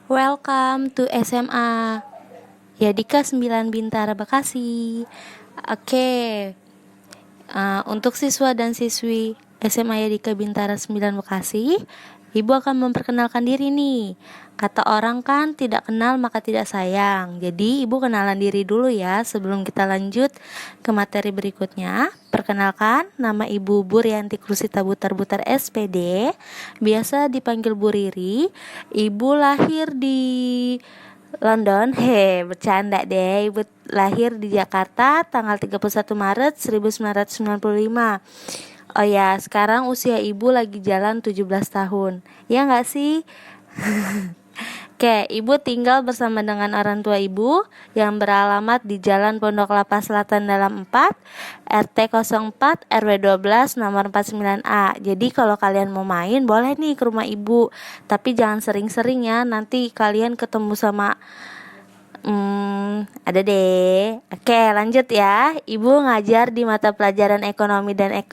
Welcome to SMA Yadika 9 Bintara Bekasi. Oke, untuk siswa dan siswi SMA Yadika Bintara 9 Bekasi, Ibu akan memperkenalkan diri nih. Kata orang kan tidak kenal maka tidak sayang. Jadi Ibu kenalan diri dulu ya sebelum kita lanjut ke materi berikutnya. Perkenalkan, nama Ibu Buryanti Krusita Butar-Butar SPD, biasa dipanggil Bu Riri. Ibu lahir di London. Bercanda deh. Ibu lahir di Jakarta tanggal 31 Maret 1995. Oh ya, sekarang usia ibu lagi jalan 17 tahun. Ya gak sih? Oke, ibu tinggal bersama dengan orang tua ibu yang beralamat di Jalan Pondok Kelapa Selatan Dalam 4, RT 04, RW 12, nomor 49A. Jadi kalau kalian mau main boleh nih ke rumah ibu, tapi jangan sering-sering ya, nanti kalian ketemu sama ada deh. Oke, lanjut ya. Ibu ngajar di mata pelajaran ekonomi dan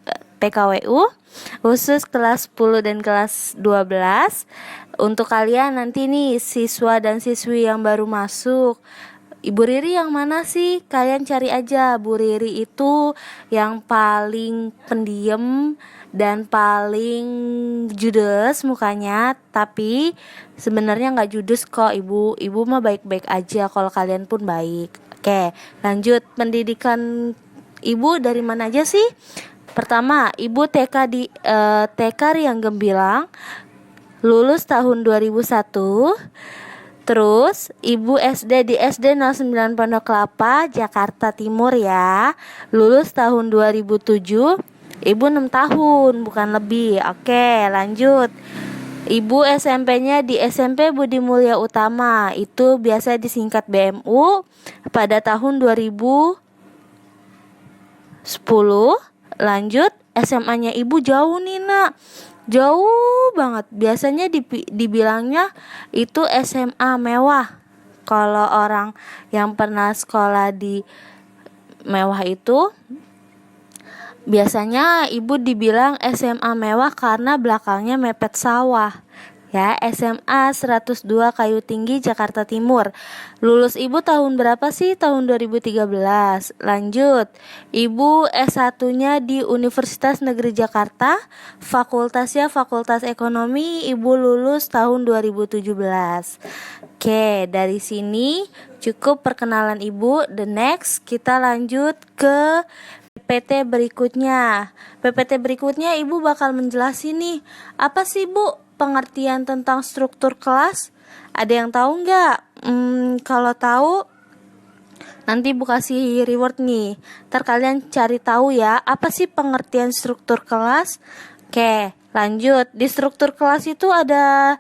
PKWU khusus kelas 10 dan kelas 12. Untuk kalian nanti nih siswa dan siswi yang baru masuk, Ibu Riri yang mana sih? Kalian cari aja. Bu Riri itu yang paling pendiam dan paling judes mukanya, tapi sebenarnya nggak judes kok ibu. Ibu mah baik-baik aja kalau kalian pun baik. Oke, lanjut. Pendidikan ibu dari mana aja sih? Pertama, ibu TK di TK Riang Gembilang, lulus tahun 2001. Terus ibu SD di SD 09 Pondok Kelapa, Jakarta Timur ya. Lulus tahun 2007. Ibu 6 tahun, bukan lebih. Oke, lanjut. Ibu SMP-nya di SMP Budi Mulya Utama. Itu biasa disingkat BMU. Pada tahun 2010. Lanjut, SMA-nya ibu jauh nih nak. Jauh banget. Biasanya dibilangnya itu SMA mewah. Kalau orang yang pernah sekolah di mewah itu, biasanya ibu dibilang SMA mewah karena belakangnya mepet sawah. Ya, SMA 102 Kayu Tinggi, Jakarta Timur. Lulus ibu tahun berapa sih? Tahun 2013. Lanjut. Ibu S1-nya di Universitas Negeri Jakarta. Fakultasnya Fakultas Ekonomi. Ibu lulus tahun 2017. Oke, dari sini cukup perkenalan ibu. The next kita lanjut ke PPT berikutnya. PPT berikutnya ibu bakal menjelasin nih, apa sih bu pengertian tentang struktur kelas? Ada yang tahu nggak? Kalau tahu nanti ibu kasih reward nih. Ntar kalian cari tahu ya, apa sih pengertian struktur kelas? Oke, lanjut. Di struktur kelas itu ada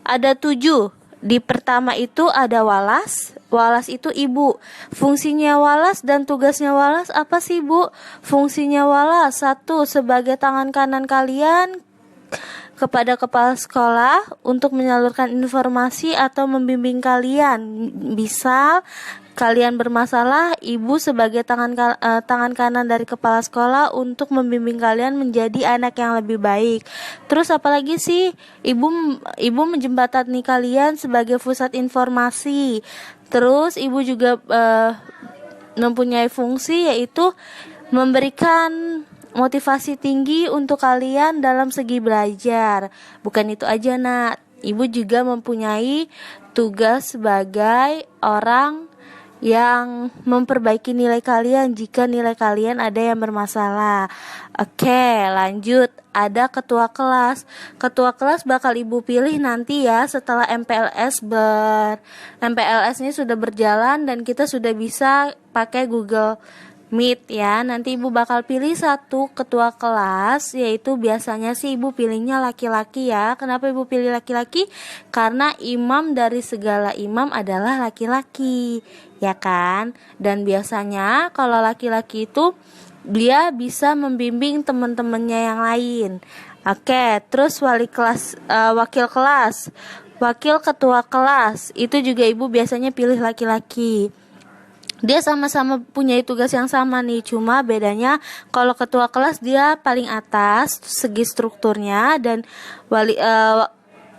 7. Di pertama itu ada walas. Walas itu ibu. Fungsinya walas dan tugasnya walas apa sih bu? Fungsinya walas 1. Sebagai tangan kanan kalian kepada kepala sekolah untuk menyalurkan informasi atau membimbing kalian. Misal kalian bermasalah, ibu sebagai tangan kanan dari kepala sekolah untuk membimbing kalian menjadi anak yang lebih baik. Terus apalagi sih? Ibu menjembatani kalian sebagai pusat informasi. Terus ibu juga mempunyai fungsi yaitu memberikan motivasi tinggi untuk kalian dalam segi belajar. Bukan itu aja nak, ibu juga mempunyai tugas sebagai orang yang memperbaiki nilai kalian jika nilai kalian ada yang bermasalah. Oke, lanjut. Ada ketua kelas. Ketua kelas bakal ibu pilih nanti ya setelah MPLS-nya sudah berjalan dan kita sudah bisa pakai Google Meet ya. Nanti ibu bakal pilih 1 ketua kelas, yaitu biasanya sih ibu pilihnya laki-laki ya. Kenapa ibu pilih laki-laki? Karena imam dari segala imam adalah laki-laki, ya kan? Dan biasanya kalau laki-laki itu dia bisa membimbing teman-temannya yang lain. Oke, terus wakil kelas, wakil ketua kelas itu juga ibu biasanya pilih laki-laki. dia sama-sama punya tugas yang sama nih, cuma bedanya kalau ketua kelas dia paling atas segi strukturnya, dan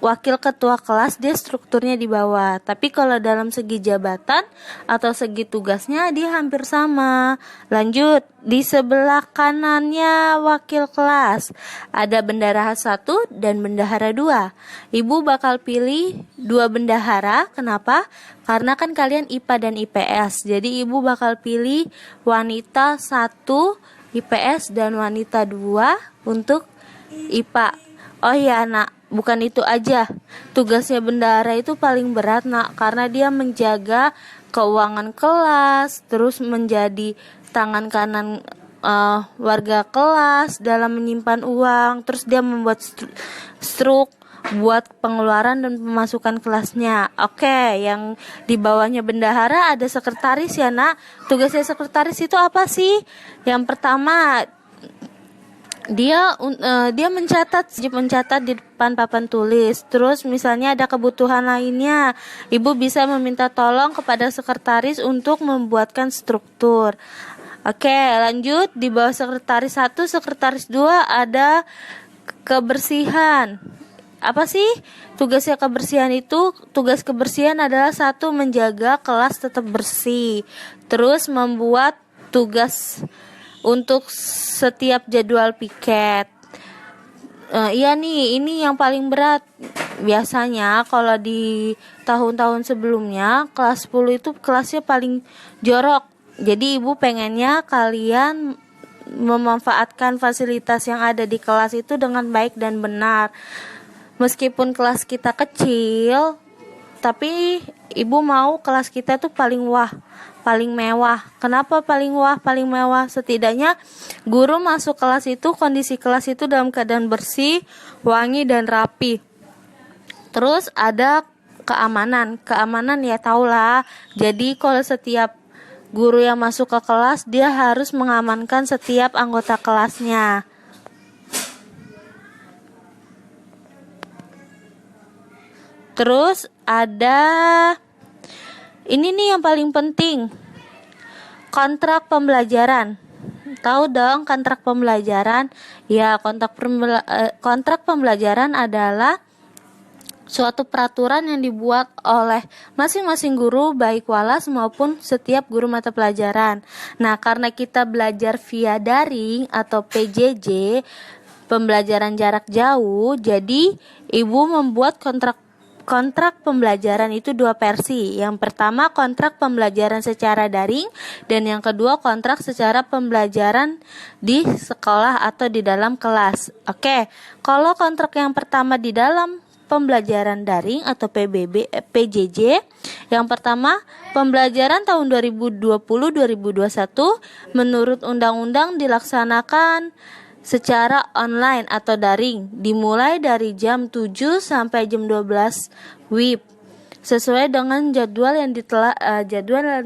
wakil ketua kelas dia strukturnya di bawah. Tapi kalau dalam segi jabatan atau segi tugasnya dia hampir sama. Lanjut, di sebelah kanannya wakil kelas ada bendahara 1 dan bendahara 2. Ibu bakal pilih 2 bendahara. Kenapa? Karena kan kalian IPA dan IPS. Jadi ibu bakal pilih wanita 1 IPS dan wanita 2 untuk IPA. Oh iya nak, bukan itu aja. Tugasnya bendahara itu paling berat nak, karena dia menjaga keuangan kelas, terus menjadi tangan kanan warga kelas dalam menyimpan uang, terus dia membuat struk buat pengeluaran dan pemasukan kelasnya. Oke, yang di bawahnya bendahara ada sekretaris ya nak. Tugasnya sekretaris itu apa sih? Yang pertama, dia mencatat di depan papan tulis. Terus misalnya ada kebutuhan lainnya, ibu bisa meminta tolong kepada sekretaris untuk membuatkan struktur. Oke, lanjut. Di bawah sekretaris 1, sekretaris 2 ada kebersihan. Apa sih tugasnya kebersihan itu? Tugas kebersihan adalah 1, menjaga kelas tetap bersih. Terus membuat tugas untuk setiap jadwal piket. Iya nih, ini yang paling berat. Biasanya kalau di tahun-tahun sebelumnya kelas 10 itu kelasnya paling jorok. Jadi ibu pengennya kalian memanfaatkan fasilitas yang ada di kelas itu dengan baik dan benar. Meskipun kelas kita kecil, tapi ibu mau kelas kita tuh paling mewah. Kenapa paling mewah? Setidaknya guru masuk kelas itu, kondisi kelas itu dalam keadaan bersih, wangi dan rapi. Terus ada keamanan ya tahulah. Jadi kalau setiap guru yang masuk ke kelas, dia harus mengamankan setiap anggota kelasnya. Terus ada ini nih yang paling penting, kontrak pembelajaran. Tahu dong kontrak pembelajaran? Ya, kontrak pembelajaran adalah suatu peraturan yang dibuat oleh masing-masing guru, baik walas maupun setiap guru mata pelajaran. Nah, karena kita belajar via daring atau PJJ, pembelajaran jarak jauh, jadi ibu membuat kontrak pembelajaran itu 2 versi. Yang pertama kontrak pembelajaran secara daring, dan yang kedua kontrak secara pembelajaran di sekolah atau di dalam kelas. Oke, kalau kontrak yang pertama di dalam pembelajaran daring atau PJJ, yang pertama pembelajaran tahun 2020-2021 menurut undang-undang dilaksanakan secara online atau daring, dimulai dari jam 7 sampai jam 12 WIB sesuai dengan jadwal yang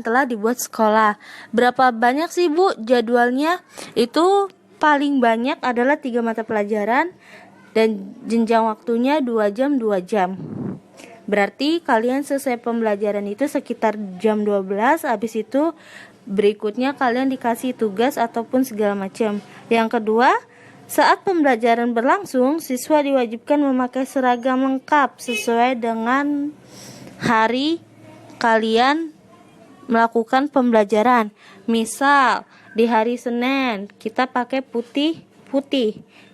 telah dibuat sekolah. Berapa banyak sih Bu jadwalnya? Itu paling banyak adalah 3 mata pelajaran dan jenjang waktunya 2 jam. Berarti kalian selesai pembelajaran itu sekitar jam 12, habis itu berikutnya kalian dikasih tugas ataupun segala macam. Yang kedua, saat pembelajaran berlangsung, siswa diwajibkan memakai seragam lengkap sesuai dengan hari kalian melakukan pembelajaran. Misal, di hari Senin kita pakai putih.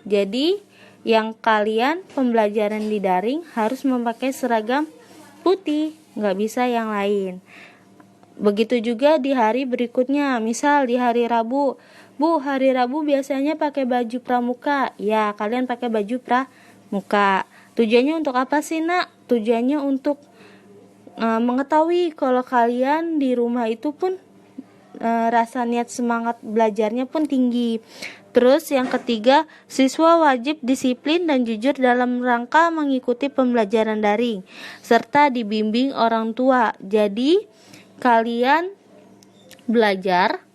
Jadi, yang kalian pembelajaran di daring harus memakai seragam putih, nggak bisa yang lain. Begitu juga di hari berikutnya, misal di hari Rabu. Bu, hari Rabu biasanya pakai baju pramuka. Ya, kalian pakai baju pramuka. Tujuannya untuk apa sih nak? Tujuannya untuk mengetahui kalau kalian di rumah itu pun rasa niat semangat belajarnya pun tinggi. Terus yang ketiga, siswa wajib disiplin dan jujur dalam rangka mengikuti pembelajaran daring serta dibimbing orang tua. Jadi kalian belajar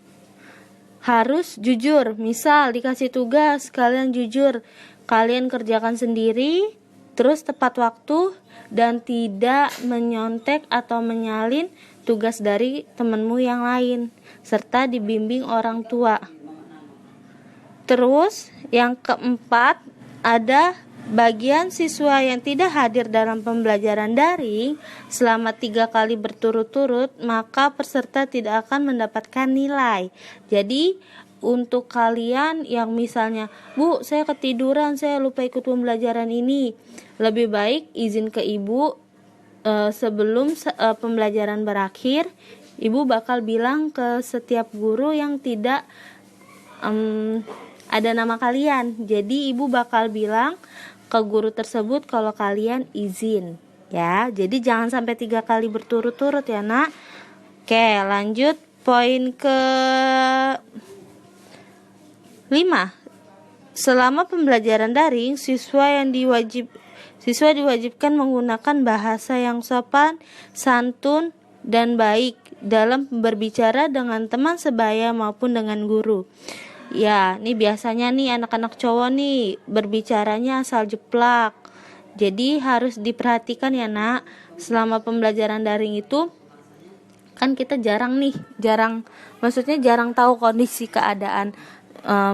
harus jujur. Misal dikasih tugas, kalian jujur, kalian kerjakan sendiri terus tepat waktu dan tidak menyontek atau menyalin tugas dari temanmu yang lain, serta dibimbing orang tua. Terus yang keempat, ada bagian siswa yang tidak hadir dalam pembelajaran daring selama 3 kali berturut-turut, maka peserta tidak akan mendapatkan nilai. Jadi untuk kalian yang misalnya, Bu, saya ketiduran, saya lupa ikut pembelajaran ini, lebih baik izin ke ibu sebelum pembelajaran berakhir. Ibu bakal bilang ke setiap guru yang tidak ada nama kalian. Jadi ibu bakal bilang ke guru tersebut kalau kalian izin, ya. Jadi jangan sampai 3 kali berturut-turut ya, Nak. Oke, lanjut poin ke 5. Selama pembelajaran daring, siswa diwajibkan menggunakan bahasa yang sopan, santun, dan baik dalam berbicara dengan teman sebaya maupun dengan guru. Ya, nih biasanya nih anak-anak cowok nih berbicaranya asal jeplak. Jadi harus diperhatikan ya, Nak. Selama pembelajaran daring itu kan kita jarang tahu kondisi keadaan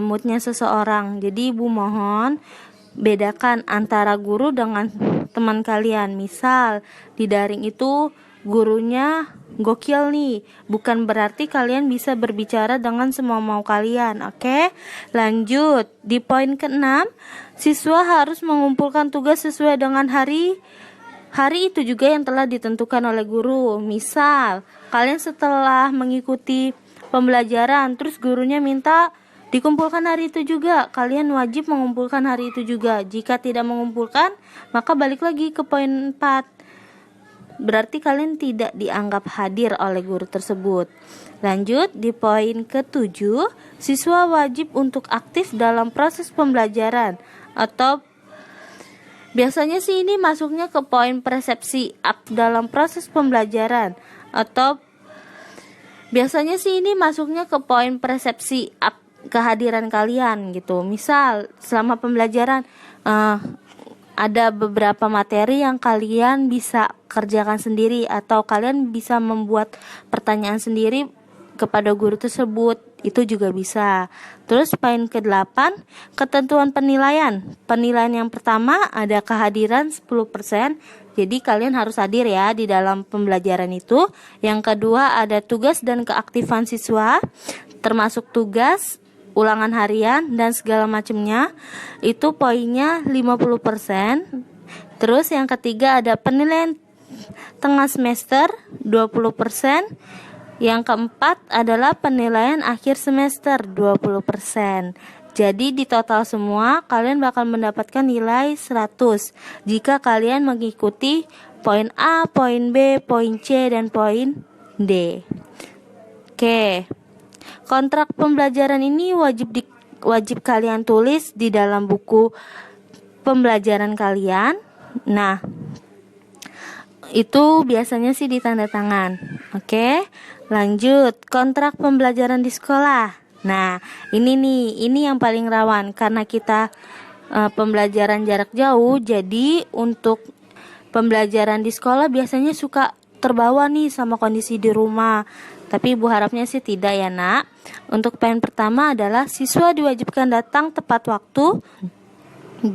moodnya seseorang. Jadi ibu mohon bedakan antara guru dengan teman kalian. Misal di daring itu gurunya gokil nih, bukan berarti kalian bisa berbicara dengan semua mau kalian. Oke, lanjut di poin ke-6. Siswa harus mengumpulkan tugas sesuai dengan hari itu juga yang telah ditentukan oleh guru. Misal kalian setelah mengikuti pembelajaran, terus gurunya minta dikumpulkan hari itu juga, kalian wajib mengumpulkan hari itu juga. Jika tidak mengumpulkan, maka balik lagi ke poin 4. Berarti kalian tidak dianggap hadir oleh guru tersebut. Lanjut di poin ke-7, siswa wajib untuk aktif dalam proses pembelajaran, atau biasanya sih ini masuknya ke poin persepsi dalam proses pembelajaran, atau biasanya sih ini masuknya ke poin persepsi kehadiran kalian gitu. Misal selama pembelajaran ada beberapa materi yang kalian bisa kerjakan sendiri, atau kalian bisa membuat pertanyaan sendiri kepada guru tersebut, itu juga bisa. Terus poin ke-8, ketentuan penilaian. Penilaian yang pertama ada kehadiran 10%. Jadi kalian harus hadir ya di dalam pembelajaran itu. Yang kedua ada tugas dan keaktifan siswa, termasuk tugas, ulangan harian dan segala macamnya. Itu poinnya 50%. Terus yang ketiga ada penilaian tengah semester 20%. Yang keempat adalah penilaian akhir semester 20%. Jadi di total semua kalian bakal mendapatkan nilai 100 jika kalian mengikuti poin A, poin B, poin C, dan poin D. Oke. Kontrak pembelajaran ini wajib kalian tulis di dalam buku pembelajaran kalian. Nah, itu biasanya sih ditanda tangan. Oke, lanjut kontrak pembelajaran di sekolah. Nah, ini yang paling rawan karena kita pembelajaran jarak jauh. Jadi untuk pembelajaran di sekolah biasanya suka terbawa nih sama kondisi di rumah. Tapi ibu harapnya sih tidak ya, Nak. Untuk poin pertama adalah siswa diwajibkan datang tepat waktu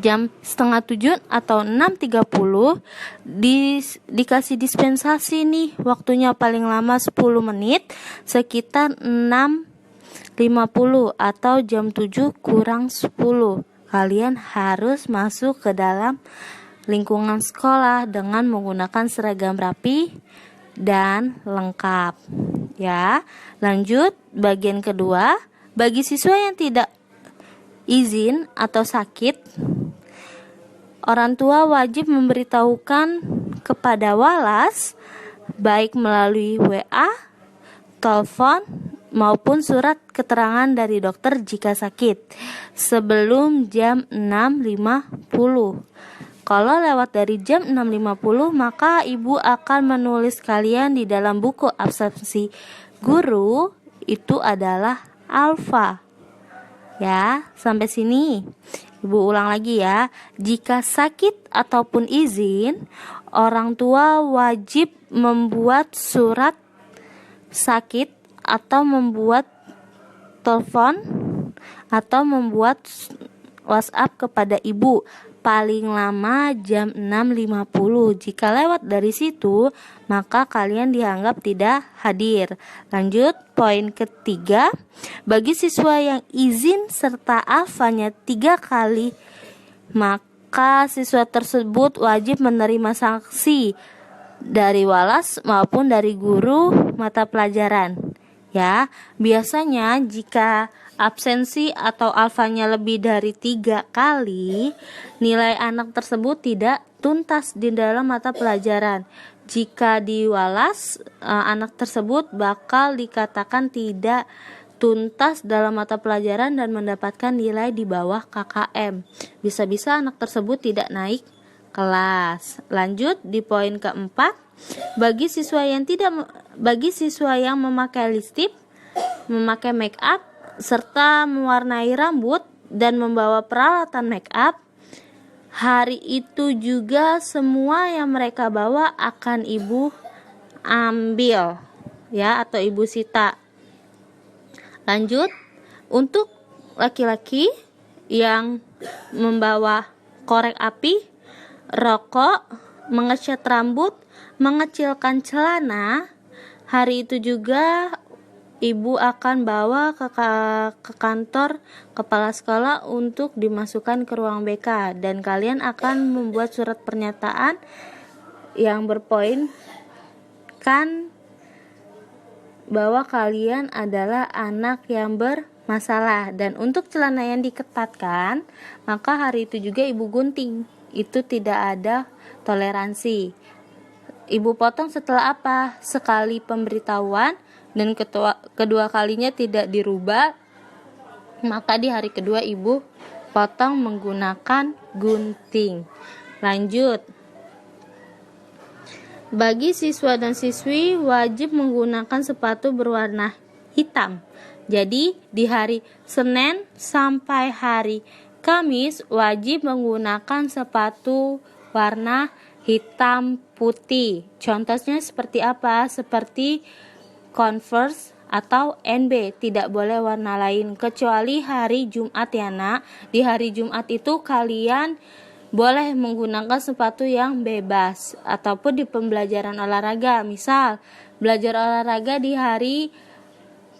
jam 6:30 atau 6:30. Dikasih dispensasi nih, waktunya paling lama 10 menit, sekitar 6:50 atau jam 7 kurang 10. Kalian harus masuk ke dalam lingkungan sekolah dengan menggunakan seragam rapi dan lengkap. Ya, lanjut bagian kedua. Bagi siswa yang tidak izin atau sakit, orang tua wajib memberitahukan kepada walas baik melalui WA, telepon, maupun surat keterangan dari dokter jika sakit sebelum jam 6.50. Kalau lewat dari jam 6.50, maka ibu akan menulis kalian di dalam buku absensi guru, itu adalah alfa. Ya, sampai sini. Ibu ulang lagi ya. Jika sakit ataupun izin, orang tua wajib membuat surat sakit atau membuat telepon atau membuat WhatsApp kepada ibu paling lama jam 6.50. Jika lewat dari situ, maka kalian dianggap tidak hadir. Lanjut, poin ketiga. Bagi siswa yang izin serta alfanya 3 kali, maka siswa tersebut wajib menerima sanksi dari walas maupun dari guru mata pelajaran. Ya, biasanya jika absensi atau alfanya lebih dari 3 kali, nilai anak tersebut tidak tuntas di dalam mata pelajaran. Jika diwalas, anak tersebut bakal dikatakan tidak tuntas dalam mata pelajaran dan mendapatkan nilai di bawah KKM. Bisa-bisa anak tersebut tidak naik kelas. Lanjut di poin keempat. Bagi siswa yang memakai lipstik, memakai make up, serta mewarnai rambut dan membawa peralatan make up, hari itu juga semua yang mereka bawa akan ibu ambil ya, atau ibu sita. Lanjut, untuk laki-laki yang membawa korek api, rokok, mengecat rambut, mengecilkan celana, hari itu juga ibu akan bawa ke kantor kepala sekolah untuk dimasukkan ke ruang BK, dan kalian akan membuat surat pernyataan yang berpoin kan bahwa kalian adalah anak yang bermasalah. Dan untuk celana yang diketatkan, maka hari itu juga ibu gunting. Itu tidak ada toleransi. Ibu potong setelah apa? Sekali pemberitahuan dan kedua kalinya tidak dirubah, maka di hari kedua ibu potong menggunakan gunting. Lanjut. Bagi siswa dan siswi wajib menggunakan sepatu berwarna hitam. Jadi di hari Senin sampai hari Kamis wajib menggunakan sepatu warna hitam putih. Contohnya seperti apa? Seperti Converse atau NB, tidak boleh warna lain kecuali hari Jumat ya nak. Di hari Jumat itu kalian boleh menggunakan sepatu yang bebas, ataupun di pembelajaran olahraga, misal belajar olahraga di hari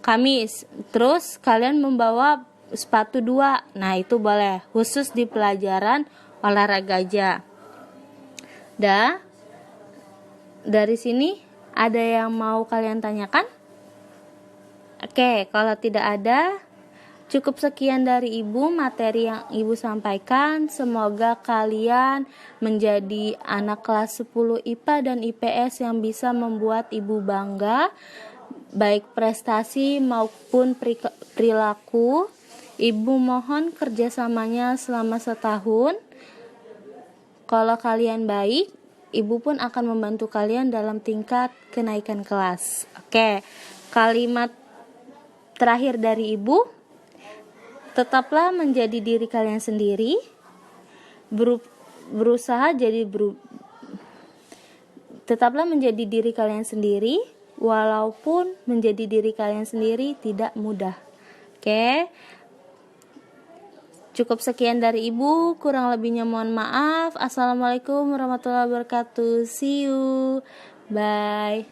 Kamis, terus kalian membawa sepatu 2, nah itu boleh, khusus di pelajaran olahraga aja. Dari sini ada yang mau kalian tanyakan? Oke, kalau tidak ada, cukup sekian dari ibu materi yang ibu sampaikan. Semoga kalian menjadi anak kelas 10 IPA dan IPS yang bisa membuat ibu bangga, baik prestasi maupun perilaku. Ibu mohon kerjasamanya selama setahun. Kalau kalian baik, ibu pun akan membantu kalian dalam tingkat kenaikan kelas. Oke, kalimat terakhir dari ibu, tetaplah menjadi diri kalian sendiri, tetaplah menjadi diri kalian sendiri, walaupun menjadi diri kalian sendiri tidak mudah. Oke. Cukup sekian dari ibu, kurang lebihnya mohon maaf. Assalamualaikum warahmatullahi wabarakatuh. See you. Bye.